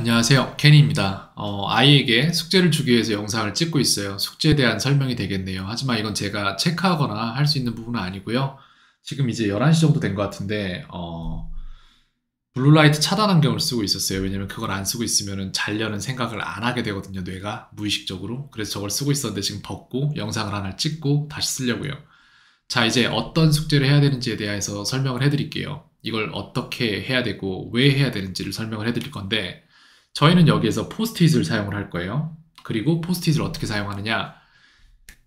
안녕하세요. 케니입니다. 아이에게 숙제를 주기 위해서 영상을 찍고 있어요. 숙제에 대한 설명이 되겠네요. 하지만 이건 제가 체크하거나 할 수 있는 부분은 아니고요. 지금 이제 11시 정도 된 것 같은데, 블루라이트 차단 안경을 쓰고 있었어요. 왜냐면 그걸 안 쓰고 있으면 자려는 생각을 안 하게 되거든요. 뇌가 무의식적으로. 그래서 저걸 쓰고 있었는데 지금 벗고 영상을 하나 찍고 다시 쓰려고요. 자, 이제 어떤 숙제를 해야 되는지에 대해서 설명을 해드릴게요. 이걸 어떻게 해야 되고 왜 해야 되는지를 설명을 해드릴 건데, 저희는 여기에서 포스트잇을 사용을 할 거예요. 그리고 포스트잇을 어떻게 사용하느냐?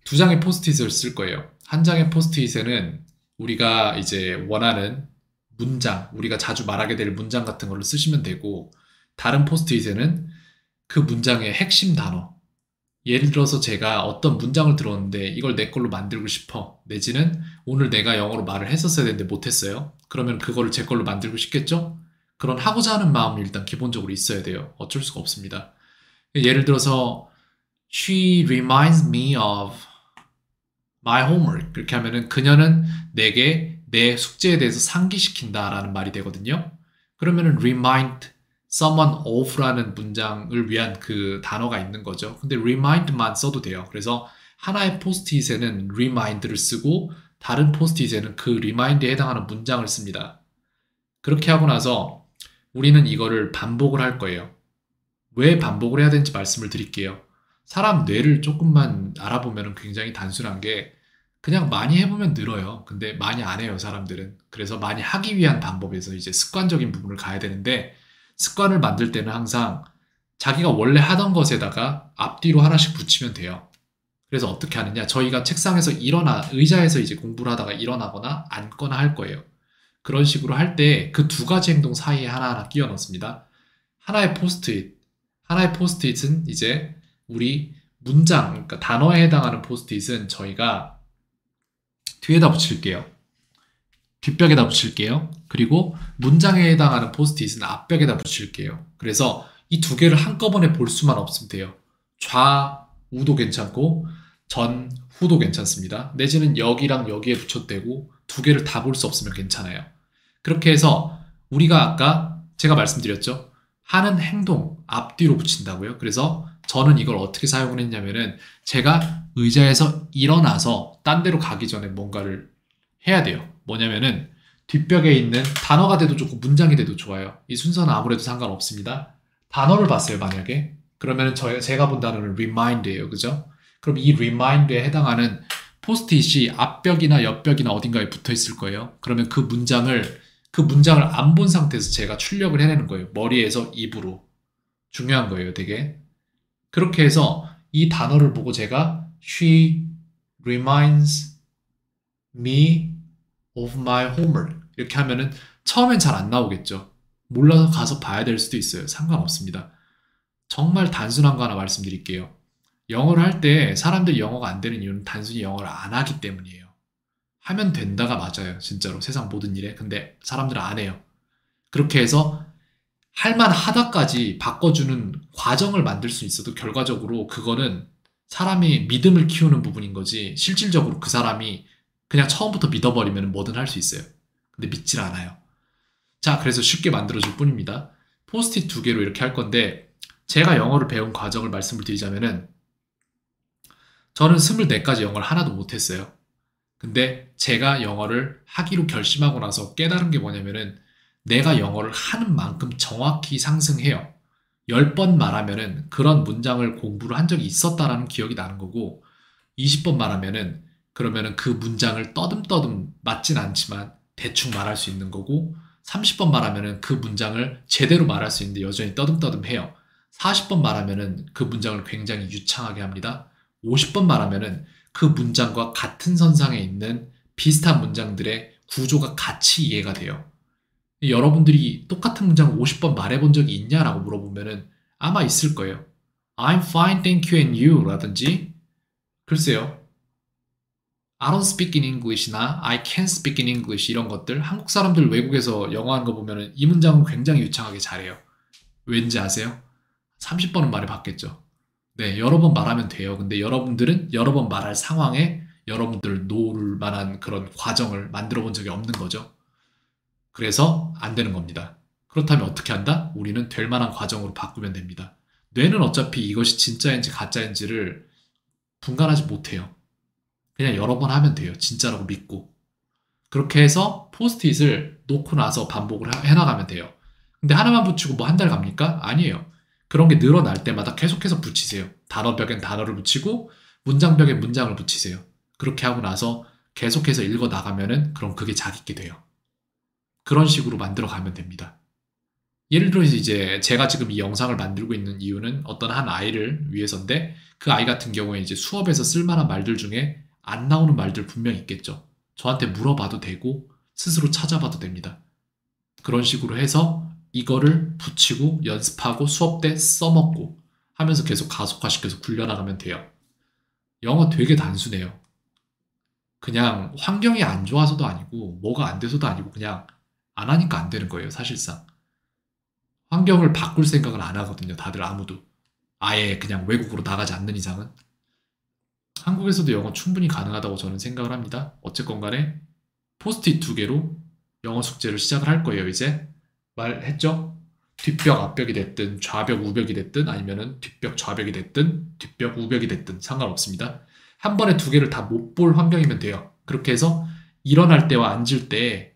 두 장의 포스트잇을 쓸 거예요. 한 장의 포스트잇에는 우리가 이제 원하는 문장, 우리가 자주 말하게 될 문장 같은 걸로 쓰시면 되고, 다른 포스트잇에는 그 문장의 핵심 단어, 예를 들어서 제가 어떤 문장을 들었는데 이걸 내 걸로 만들고 싶어. 내지는 오늘 내가 영어로 말을 했었어야 되는데 못했어요. 그러면 그거를 제 걸로 만들고 싶겠죠? 그런 하고자 하는 마음이 일단 기본적으로 있어야 돼요. 어쩔 수가 없습니다. 예를 들어서 She reminds me of my homework. 그렇게 하면은 그녀는 내게 내 숙제에 대해서 상기시킨다라는 말이 되거든요. 그러면은 remind someone of라는 문장을 위한 그 단어가 있는 거죠. 근데 remind만 써도 돼요. 그래서 하나의 포스트잇에는 remind를 쓰고 다른 포스트잇에는 그 remind에 해당하는 문장을 씁니다. 그렇게 하고 나서 우리는 이거를 반복을 할 거예요. 왜 반복을 해야 되는지 말씀을 드릴게요. 사람 뇌를 조금만 알아보면 굉장히 단순한 게 그냥 많이 해보면 늘어요. 근데 많이 안 해요, 사람들은. 그래서 많이 하기 위한 방법에서 이제 습관적인 부분을 가야 되는데, 습관을 만들 때는 항상 자기가 원래 하던 것에다가 앞뒤로 하나씩 붙이면 돼요. 그래서 어떻게 하느냐? 저희가 책상에서 의자에서 이제 공부를 하다가 일어나거나 앉거나 할 거예요. 그런 식으로 할 때 그 두 가지 행동 사이에 하나하나 끼워 넣습니다. 하나의 포스트잇. 하나의 포스트잇은 이제 우리 문장, 그러니까 단어에 해당하는 포스트잇은 저희가 뒤에다 붙일게요. 뒷벽에다 붙일게요. 그리고 문장에 해당하는 포스트잇은 앞벽에다 붙일게요. 그래서 이 두 개를 한꺼번에 볼 수만 없으면 돼요. 좌우도 괜찮고 전후도 괜찮습니다. 내지는 여기랑 여기에 붙여도 되고 두 개를 다 볼 수 없으면 괜찮아요. 그렇게 해서 우리가 아까 제가 말씀드렸죠. 하는 행동 앞뒤로 붙인다고요. 그래서 저는 이걸 어떻게 사용을 했냐면은 제가 의자에서 일어나서 딴 데로 가기 전에 뭔가를 해야 돼요. 뭐냐면은 뒷벽에 있는 단어가 돼도 좋고 문장이 돼도 좋아요. 이 순서는 아무래도 상관없습니다. 단어를 봤어요, 만약에. 그러면은 제가 본 단어는 remind예요. 그죠? 그럼 이 remind에 해당하는 포스트잇이 앞벽이나 옆벽이나 어딘가에 붙어 있을 거예요. 그러면 그 문장을 안 본 상태에서 제가 출력을 해내는 거예요. 머리에서 입으로. 중요한 거예요, 되게. 그렇게 해서 이 단어를 보고 제가 She reminds me of my homework. 이렇게 하면은 처음엔 잘 안 나오겠죠. 몰라서 가서 봐야 될 수도 있어요. 상관없습니다. 정말 단순한 거 하나 말씀드릴게요. 영어를 할 때 사람들이 영어가 안 되는 이유는 단순히 영어를 안 하기 때문이에요. 하면 된다가 맞아요. 진짜로. 세상 모든 일에. 근데 사람들은 안 해요. 그렇게 해서 할만하다까지 바꿔주는 과정을 만들 수 있어도 결과적으로 그거는 사람이 믿음을 키우는 부분인 거지 실질적으로 그 사람이 그냥 처음부터 믿어버리면 뭐든 할 수 있어요. 근데 믿질 않아요. 자, 그래서 쉽게 만들어줄 뿐입니다. 포스트잇 두 개로 이렇게 할 건데 제가 영어를 배운 과정을 말씀을 드리자면은 저는 24까지 영어를 하나도 못했어요. 근데 제가 영어를 하기로 결심하고 나서 깨달은 게 뭐냐면은 내가 영어를 하는 만큼 정확히 상승해요. 10번 말하면은 그런 문장을 공부를 한 적이 있었다라는 기억이 나는 거고 20번 말하면은 그러면은 그 문장을 떠듬떠듬 맞진 않지만 대충 말할 수 있는 거고 30번 말하면은 그 문장을 제대로 말할 수 있는데 여전히 떠듬떠듬 해요. 40번 말하면은 그 문장을 굉장히 유창하게 합니다. 50번 말하면은 그 문장과 같은 선상에 있는 비슷한 문장들의 구조가 같이 이해가 돼요. 여러분들이 똑같은 문장을 50번 말해본 적이 있냐라고 물어보면은 아마 있을 거예요. I'm fine, thank you and you 라든지 글쎄요. I don't speak in English나 I can't speak in English 이런 것들 한국 사람들 외국에서 영어 하는 거 보면은 이 문장은 굉장히 유창하게 잘해요. 왠지 아세요? 30번은 말해봤겠죠. 네, 여러 번 말하면 돼요. 근데 여러분들은 여러 번 말할 상황에 여러분들 놓을 만한 그런 과정을 만들어 본 적이 없는 거죠. 그래서 안 되는 겁니다. 그렇다면 어떻게 한다? 우리는 될 만한 과정으로 바꾸면 됩니다. 뇌는 어차피 이것이 진짜인지 가짜인지를 분간하지 못해요. 그냥 여러 번 하면 돼요. 진짜라고 믿고. 그렇게 해서 포스트잇을 놓고 나서 반복을 해나가면 돼요. 근데 하나만 붙이고 뭐 한 달 갑니까? 아니에요. 그런 게 늘어날 때마다 계속해서 붙이세요. 단어벽엔 단어를 붙이고 문장벽엔 문장을 붙이세요. 그렇게 하고 나서 계속해서 읽어 나가면은 그럼 그게 자기게 돼요. 그런 식으로 만들어 가면 됩니다. 예를 들어서 이제 제가 지금 이 영상을 만들고 있는 이유는 어떤 한 아이를 위해서인데 그 아이 같은 경우에 이제 수업에서 쓸만한 말들 중에 안 나오는 말들 분명히 있겠죠. 저한테 물어봐도 되고 스스로 찾아봐도 됩니다. 그런 식으로 해서 이거를 붙이고 연습하고 수업 때 써먹고 하면서 계속 가속화시켜서 굴려나가면 돼요. 영어 되게 단순해요. 그냥 환경이 안 좋아서도 아니고 뭐가 안 돼서도 아니고 그냥 안 하니까 안 되는 거예요, 사실상. 환경을 바꿀 생각을 안 하거든요, 다들 아무도. 아예 그냥 외국으로 나가지 않는 이상은. 한국에서도 영어 충분히 가능하다고 저는 생각을 합니다. 어쨌건 간에 포스트잇 2개로 영어 숙제를 시작을 할 거예요, 이제. 말했죠? 뒷벽, 앞벽이 됐든 좌벽, 우벽이 됐든 아니면은 뒷벽, 좌벽이 됐든 뒷벽, 우벽이 됐든 상관없습니다. 한 번에 2개를 다 못 볼 환경이면 돼요. 그렇게 해서 일어날 때와 앉을 때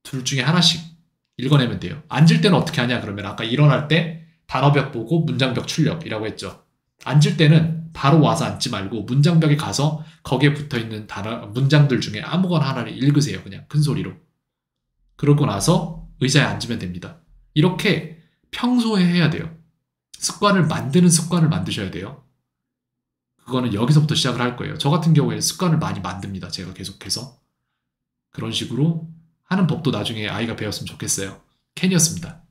둘 중에 하나씩 읽어내면 돼요. 앉을 때는 어떻게 하냐 그러면 아까 일어날 때 단어벽 보고 문장벽 출력이라고 했죠. 앉을 때는 바로 와서 앉지 말고 문장벽에 가서 거기에 붙어있는 문장들 중에 아무거나 하나를 읽으세요. 그냥 큰 소리로. 그러고 나서 의자에 앉으면 됩니다. 이렇게 평소에 해야 돼요. 습관을 만드는 습관을 만드셔야 돼요. 그거는 여기서부터 시작을 할 거예요. 저 같은 경우에는 습관을 많이 만듭니다. 제가 계속해서. 그런 식으로 하는 법도 나중에 아이가 배웠으면 좋겠어요. 캔이었습니다.